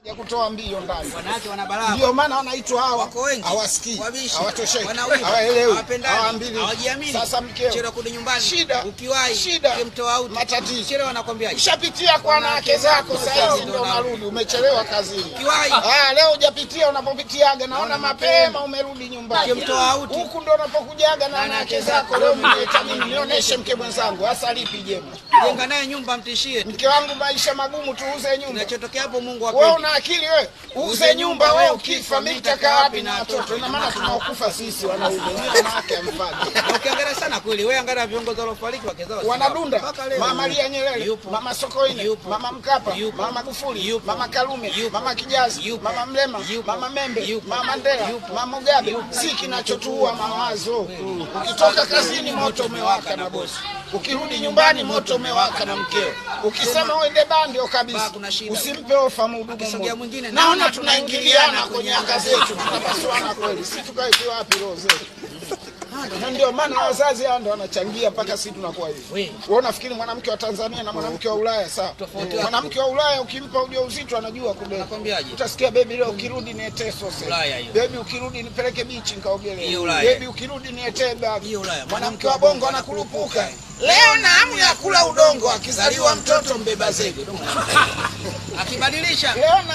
ya kutoa mbio ndani. Wanawake wana balaa. Ndio maana wanaitwa hawa. Wako wengi. Hawasikii. Hawatosheki. Hawaelewi. Hawapendani. Hawajiamini. Sasa mkeo. Chera kurudi nyumbani. Shida. Ukiwahi. Shida. Ukimtoa out. Matatizo. Chera wanakwambiaje? Ushapitia kwa wanawake zako sasa hivi ndio unarudi. Umechelewa kazini. Ukiwahi. Leo hujapitia unapopitiaga naona mapema umerudi nyumbani. Ukimtoa out. Huku ndio unapokujaga na wanawake zako. Leo mnieta mimi nionyeshe mke mwenzangu hasa lipi jema. Jenga naye nyumba mtishie. Mke wangu maisha magumu tuuze nyumba. Kinachotokea hapo Mungu apendi. Wewe una akili wewe? Uze nyumba wewe ukifa mimi nitakaa wapi na watoto? Ina maana tunaokufa sisi wanaume. Ni wanawake amfanye. Ukiangalia sana kweli wewe angalia viongozi waliofariki wake zao. Wanadunda. Mama Maria Nyerere, Mama Sokoine, Mama Mkapa, Mama Magufuli, Mama Karume, Mama Kijazi, Mama Mlema, Mama Membe, Mama Mandela, Mama Mugabe. Si kinachotuua mawazo. Ukitoka kazini moto umewaka na bosi. Ukirudi nyumbani moto umewaka na mkeo. Ukisema uende bandio kabisa. Usimpe ofa mhudumu mwingine. Naona tunaingiliana kwenye anga zetu, tunapasuana kweli. Si tukae wapi roho zetu? Na ndio maana wazazi hao ndio wanachangia mpaka sisi tunakuwa hivi. Wewe unafikiri mwanamke wa Tanzania na mwanamke wa Ulaya sawa? Mwanamke wa Ulaya ukimpa ujauzito anajua kubeba. Nakwambiaje? Utasikia baby leo ukirudi nietee sose. Baby ukirudi nipeleke bichi nikaogelee. Baby ukirudi nietee bagi. Mwanamke wa Bongo anakurupuka. Leo na hamu ya kula udongo, akizaliwa mtoto mbeba zege. Akibadilisha. Leo na